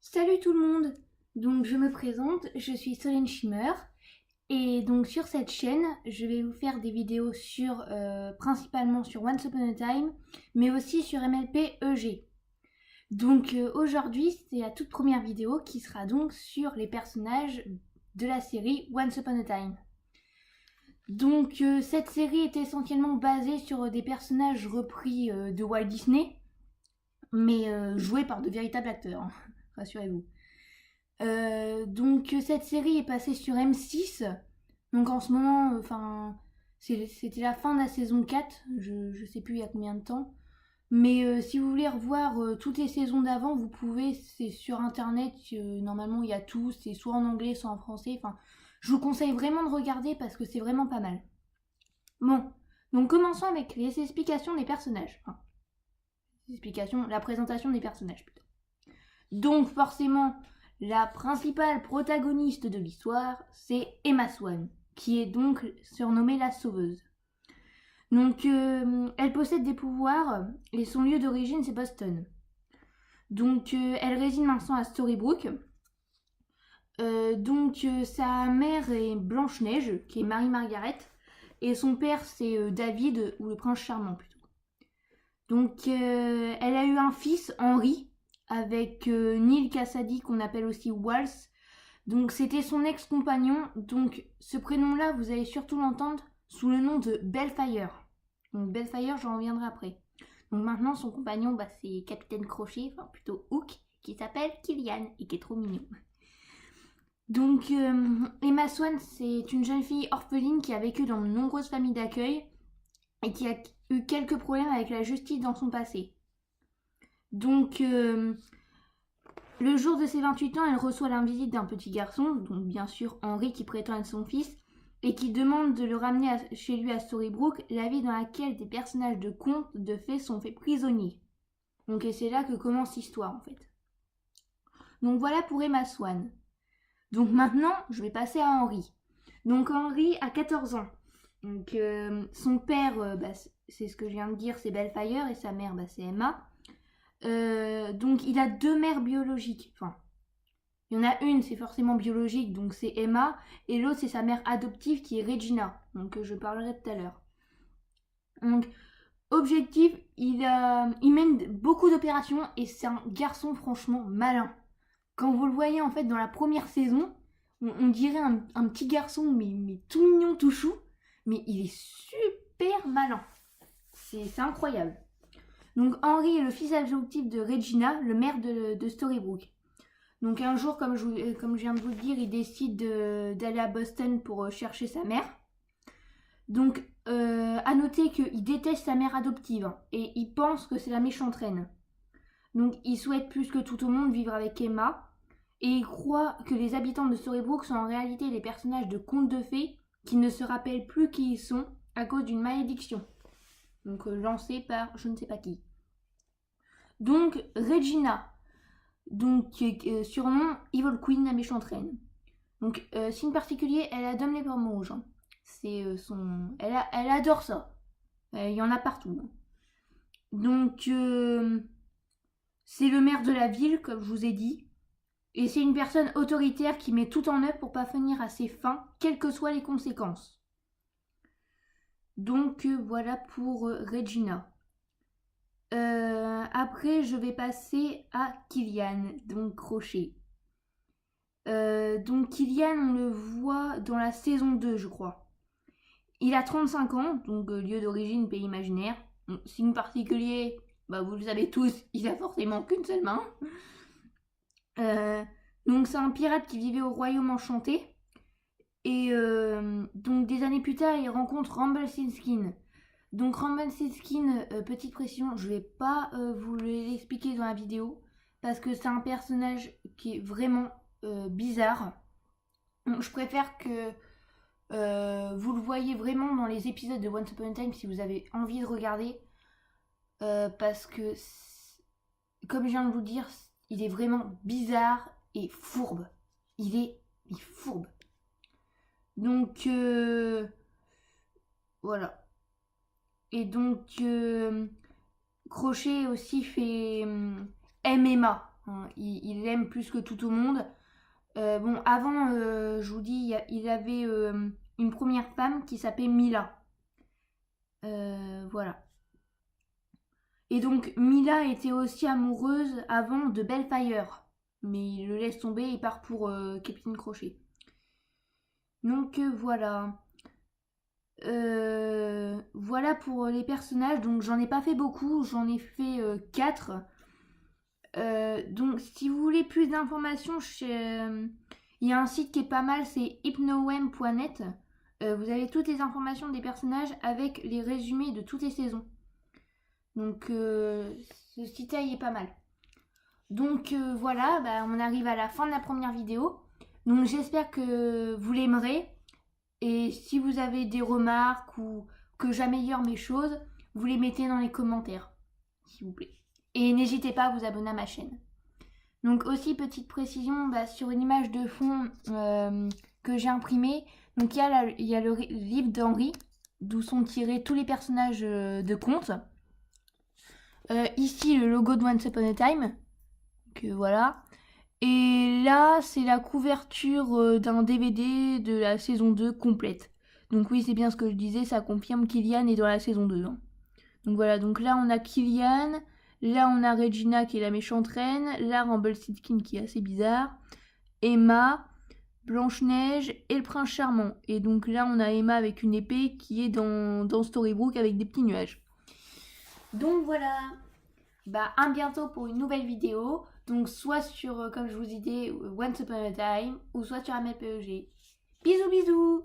Salut tout le monde. Donc je me présente, je suis Solène Schimmer et donc sur cette chaîne, je vais vous faire des vidéos sur principalement sur Once Upon a Time, mais aussi sur MLP EG. Donc aujourd'hui, c'est la toute première vidéo qui sera donc sur les personnages de la série Once Upon a Time. Donc cette série est essentiellement basée sur des personnages repris de Walt Disney, mais joués par de véritables acteurs, hein, rassurez-vous. Donc cette série est passée sur M6. Donc en ce moment, c'était la fin de la saison 4. Je sais plus il y a combien de temps. Mais si vous voulez revoir toutes les saisons d'avant, vous pouvez. C'est sur internet. Normalement, il y a tout. C'est soit en anglais, soit en français. Enfin, je vous conseille vraiment de regarder parce que c'est vraiment pas mal. Bon, donc commençons avec les explications des personnages. Enfin, la présentation des personnages plutôt. Donc forcément, la principale protagoniste de l'histoire, c'est Emma Swan, qui est donc surnommée la Sauveuse. Donc elle possède des pouvoirs et son lieu d'origine c'est Boston. Donc elle réside maintenant à Storybrooke. Sa mère est Blanche-Neige, qui est Marie-Margaret, et son père c'est David, ou le prince charmant plutôt. Donc elle a eu un fils, Henry, avec Neil Cassady, qu'on appelle aussi Waltz. Donc c'était son ex-compagnon. Donc ce prénom-là, vous allez surtout l'entendre sous le nom de Bellfire. Donc Bellfire, j'en reviendrai après. Donc maintenant, son compagnon, c'est Capitaine Crochet, enfin plutôt Hook, qui s'appelle Killian et qui est trop mignon. Donc Emma Swan, c'est une jeune fille orpheline qui a vécu dans de nombreuses familles d'accueil et qui a eu quelques problèmes avec la justice dans son passé. Donc le jour de ses 28 ans, elle reçoit la visite d'un petit garçon, donc bien sûr Henry qui prétend être son fils, et qui demande de le ramener chez lui à Storybrooke, la ville dans laquelle des personnages de contes, de fées sont faits prisonniers. Donc et c'est là que commence l'histoire en fait. Donc voilà pour Emma Swan. Donc maintenant, je vais passer à Henry. Donc Henry a 14 ans. Donc son père, c'est ce que je viens de dire, c'est Bellfire, et sa mère, c'est Emma. Donc il a deux mères biologiques. Enfin, il y en a une, c'est forcément biologique, donc c'est Emma, et l'autre c'est sa mère adoptive qui est Regina, donc je parlerai tout à l'heure. Donc objectif, il mène beaucoup d'opérations et c'est un garçon franchement malin. Quand vous le voyez en fait dans la première saison, on dirait un petit garçon mais tout mignon, tout chou, mais il est super malin. C'est incroyable. Donc Henry est le fils adoptif de Regina, le maire de Storybrooke. Donc un jour, comme je viens de vous le dire, il décide d'aller à Boston pour chercher sa mère. Donc à noter qu'il déteste sa mère adoptive, hein, et il pense que c'est la méchante reine. Donc il souhaite plus que tout au monde vivre avec Emma, et il croit que les habitants de Storybrooke sont en réalité des personnages de contes de fées qui ne se rappellent plus qui ils sont à cause d'une malédiction. Donc lancée par je ne sais pas qui. Donc Regina, donc surnom Evil Queen, la méchante reine. Donc signe particulier, elle adore les pommes rouges. Hein. C'est elle adore ça. Il y en a partout. Hein. Donc c'est le maire de la ville, comme je vous ai dit. Et c'est une personne autoritaire qui met tout en œuvre pour parvenir à ses fins, quelles que soient les conséquences. Donc voilà pour Regina. Après, je vais passer à Killian, donc Crochet. Donc Killian, on le voit dans la saison 2, je crois. Il a 35 ans, donc lieu d'origine, pays imaginaire. Signe particulier, vous le savez tous, il a forcément qu'une seule main. Donc c'est un pirate qui vivait au royaume enchanté. Et donc des années plus tard, il rencontre Rumpelstiltskin. Donc Rumpelstiltskin, petite précision, je vais pas vous l'expliquer dans la vidéo parce que c'est un personnage qui est vraiment bizarre. Donc, je préfère que vous le voyez vraiment dans les épisodes de Once Upon a Time si vous avez envie de regarder, parce que comme je viens de vous dire, il est vraiment bizarre et fourbe. Il est fourbe. Donc voilà. Et donc Crochet aussi fait MMA. Hein, il l'aime plus que tout au monde. Bon, avant, je vous dis, il avait une première femme qui s'appelait Mila. Voilà. Et donc, Mila était aussi amoureuse avant de Bellfire. Mais il le laisse tomber et part pour Capitaine Crochet. Donc, voilà. Voilà pour les personnages. Donc, j'en ai pas fait beaucoup. J'en ai fait 4. Donc, si vous voulez plus d'informations, il y a un site qui est pas mal, c'est hypnowem.net. Vous avez toutes les informations des personnages avec les résumés de toutes les saisons. Donc, ce site-là, il est pas mal. Donc, voilà, on arrive à la fin de la première vidéo. Donc, j'espère que vous l'aimerez. Et si vous avez des remarques ou que j'améliore mes choses, vous les mettez dans les commentaires, s'il vous plaît. Et n'hésitez pas à vous abonner à ma chaîne. Donc aussi, petite précision, sur une image de fond que j'ai imprimée, donc il y a le livre d'Henri, d'où sont tirés tous les personnages de contes. Ici, le logo de Once Upon a Time. Donc voilà. Et là, c'est la couverture d'un DVD de la saison 2 complète. Donc oui, c'est bien ce que je disais, ça confirme Killian est dans la saison 2. Hein. Donc voilà, donc là on a Killian, là on a Regina qui est la méchante reine, là Rumpelstiltskin qui est assez bizarre, Emma, Blanche-Neige et le prince charmant. Et donc là on a Emma avec une épée qui est dans Storybrooke avec des petits nuages. Donc voilà, à bientôt pour une nouvelle vidéo. Donc soit sur, comme je vous disais, Once Upon a Time, ou soit sur MPEG. Bisous bisous.